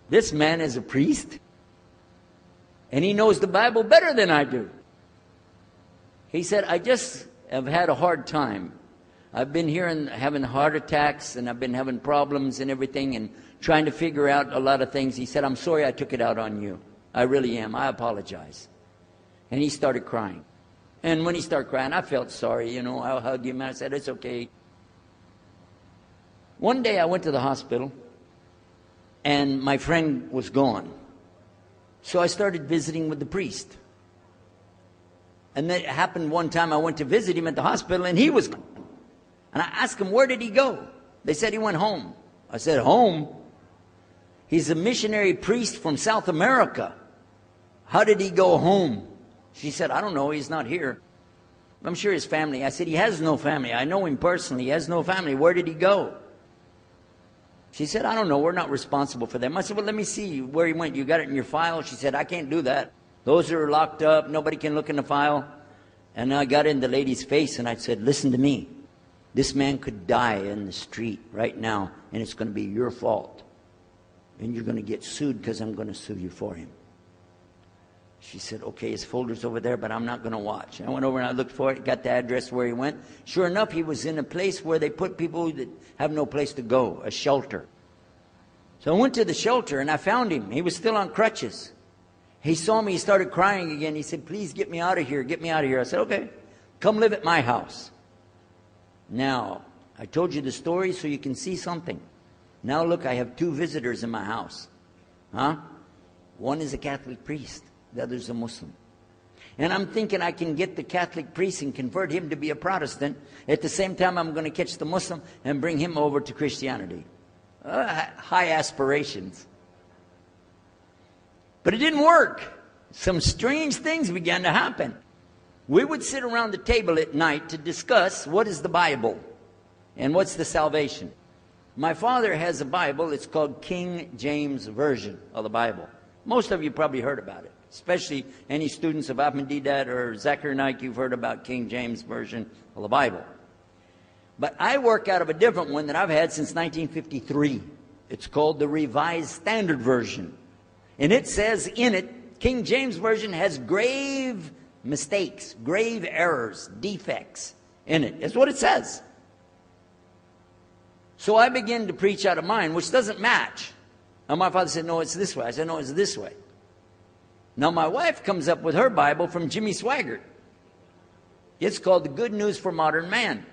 This man is a priest, and he knows the Bible better than I do. He said, I just have had a hard time. I've been here and having heart attacks, and I've been having problems and everything, and trying to figure out a lot of things. He said, I'm sorry I took it out on you. I really am. I apologize. And he started crying. And when he started crying, I felt sorry. You know, I hugged him, and I said, it's okay. One day I went to the hospital, and my friend was gone. So I started visiting with the priest. And that happened one time. I went to visit him at the hospital, and he was gone. And I asked him, where did he go? They said he went home. I said, home? He's a missionary priest from South America. How did he go home? She said, I don't know. He's not here. I'm sure his family. I said, he has no family. I know him personally. He has no family. Where did he go? She said, I don't know. We're not responsible for them. I said, well, let me see where he went. You got it in your file? She said, I can't do that. Those are locked up. Nobody can look in the file. And I got in the lady's face and I said, listen to me. This man could die in the street right now, and it's going to be your fault. And you're going to get sued because I'm going to sue you for him. She said, okay, his folder's over there, but I'm not going to watch. I went over and I looked for it, got the address where he went. Sure enough, he was in a place where they put people that have no place to go, a shelter. So I went to the shelter and I found him. He was still on crutches. He saw me, he started crying again. He said, please get me out of here, get me out of here. I said, okay, come live at my house. Now, I told you the story so you can see something. Now look, I have 2 visitors in my house. One is a Catholic priest. The other is a Muslim. And I'm thinking I can get the Catholic priest and convert him to be a Protestant. At the same time, I'm going to catch the Muslim and bring him over to Christianity. High aspirations. But it didn't work. Some strange things began to happen. We would sit around the table at night to discuss what is the Bible and what's the salvation. My father has a Bible. It's called King James Version of the Bible. Most of you probably heard about it, especially any students of Ahmadiyyat or Zakir Naik. You've heard about King James Version of the Bible. But I work out of a different one that I've had since 1953. It's called the Revised Standard Version. And it says in it, King James Version has grave mistakes, grave errors, defects in it. That's what it says. So I began to preach out of mine, which doesn't match. And my father said, no, it's this way. I said, no, it's this way. Now my wife comes up with her Bible from Jimmy Swaggart. It's called The Good News for Modern Man.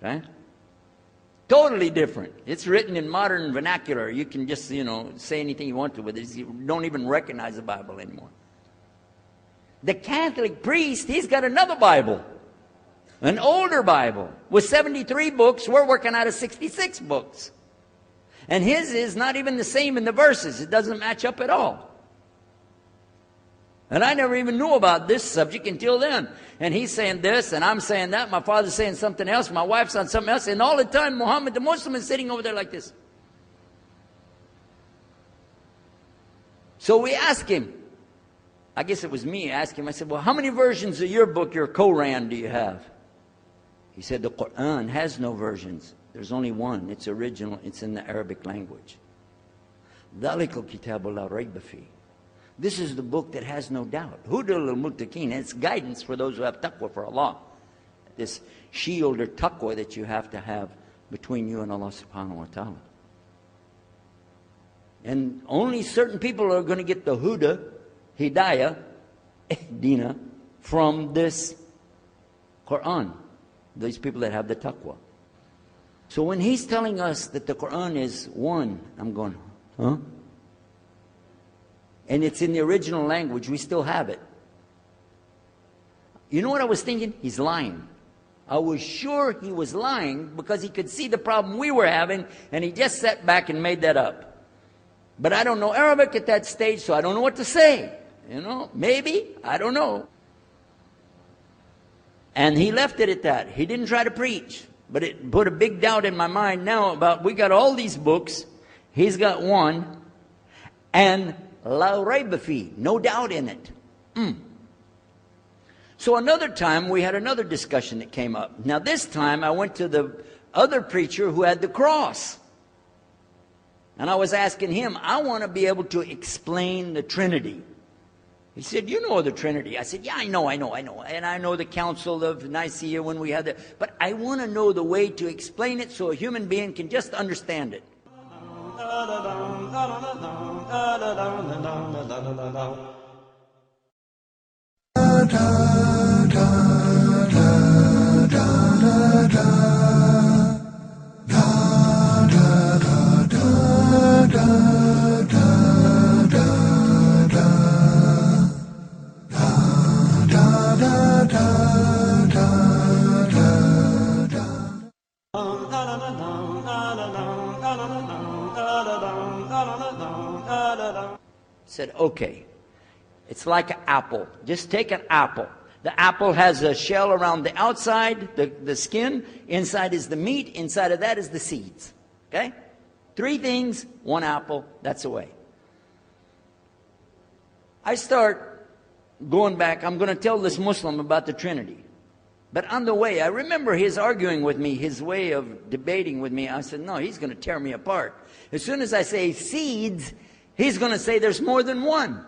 Okay? Totally different. It's written in modern vernacular. You can just, say anything you want to with it. You don't even recognize the Bible anymore. The Catholic priest, he's got another Bible. An older Bible with 73 books. We're working out of 66 books. And his is not even the same in the verses. It doesn't match up at all. And I never even knew about this subject until then. And he's saying this, and I'm saying that. My father's saying something else. My wife's on something else. And all the time, Muhammad the Muslim is sitting over there like this. So we asked him. I guess it was me. I asked him. I said, well, how many versions of your book, your Quran, do you have? He said, the Quran has no versions. There's only one. It's original. It's in the Arabic language. ذَلِكَ الْكِتَابُ لَا رَيْبَ فِيهِ. This is the book that has no doubt. Huda lil-muttaqin. It's guidance for those who have taqwa for Allah. This shield or taqwa that you have to have between you and Allah subhanahu wa ta'ala. And only certain people are going to get the huda, hidayah, dina, from this Quran. These people that have the taqwa. So when he's telling us that the Quran is one, I'm going, huh? And it's in the original language, we still have it. You know what I was thinking? He's lying. I was sure he was lying because he could see the problem we were having, and he just sat back and made that up. But I don't know Arabic at that stage, so I don't know what to say. Maybe, I don't know. And he left it at that. He didn't try to preach. But it put a big doubt in my mind now about, we got all these books, he's got one, and la rayba fi, no doubt in it. So another time, we had another discussion that came up. Now this time, I went to the other preacher who had the cross. And I was asking him, I want to be able to explain the Trinity. He said, you know the Trinity. I said, yeah, I know. And I know the Council of Nicaea when we had that. But I want to know the way to explain it so a human being can just understand it. Said, okay, it's like an apple. Just take an apple. The apple has a shell around the outside, the skin. Inside is the meat. Inside of that is the seeds. Okay? 3 things, 1 apple. That's the way. I start going back. I'm going to tell this Muslim about the Trinity. But on the way, I remember his arguing with me, his way of debating with me. I said, no, he's going to tear me apart. As soon as I say seeds, he's going to say there's more than one.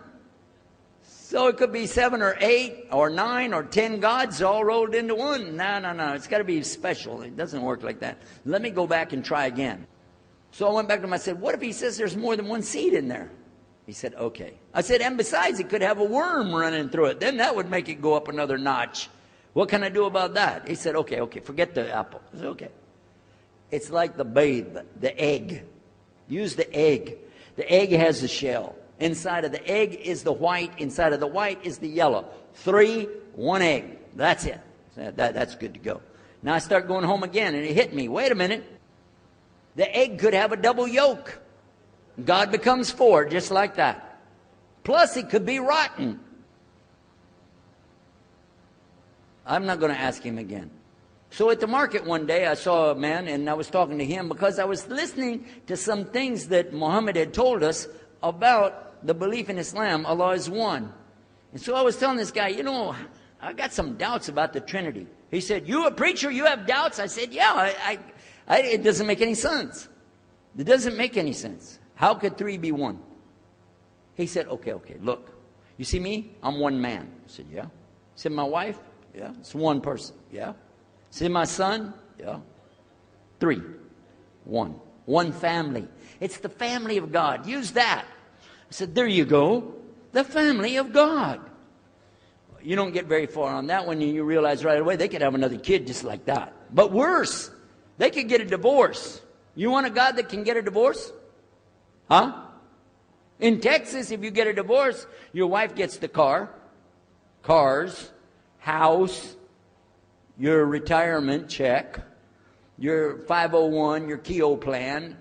So it could be 7 or 8 or 9 or 10 gods all rolled into one. No. It's got to be special. It doesn't work like that. Let me go back and try again. So I went back to him. I said, what if he says there's more than one seed in there? He said, okay. I said, and besides, it could have a worm running through it. Then that would make it go up another notch. What can I do about that? He said, okay, forget the apple. I said, okay. It's like the babe, the egg. Use the egg. The egg has a shell. Inside of the egg is the white. Inside of the white is the yellow. 3, 1 egg. That's it. That's good to go. Now I start going home again, and it hit me. Wait a minute. The egg could have a double yolk. God becomes 4, just like that. Plus, it could be rotten. I'm not going to ask him again. So at the market one day, I saw a man, and I was talking to him because I was listening to some things that Muhammad had told us about the belief in Islam. Allah is one. And so I was telling this guy, you know, I got some doubts about the Trinity. He said, you a preacher, you have doubts? I said, yeah, it doesn't make any sense. It doesn't make any sense. How could 3 be 1? He said, okay, look. You see me? I'm one man. I said, yeah. He said, my wife? Yeah. It's one person. Yeah. See my son? Yeah. 3. 1. One family. It's the family of God. Use that. I said, there you go. The family of God. You don't get very far on that one, and you realize right away they could have another kid just like that. But worse, they could get a divorce. You want a God that can get a divorce? Huh? In Texas, if you get a divorce, your wife gets the cars, house, your retirement check, your 501, your Keogh plan.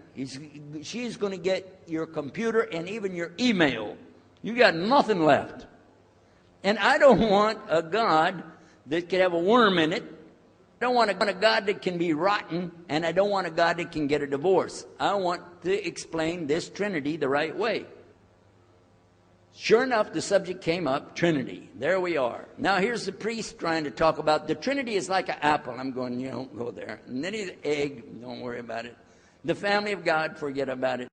She's going to get your computer and even your email. You got nothing left. And I don't want a God that could have a worm in it. I don't want a God that can be rotten, and I don't want a God that can get a divorce. I want to explain this Trinity the right way. Sure enough, the subject came up, Trinity. There we are. Now here's the priest trying to talk about the Trinity is like an apple. I'm going, you don't go there. And then he's egg, don't worry about it. The family of God, forget about it.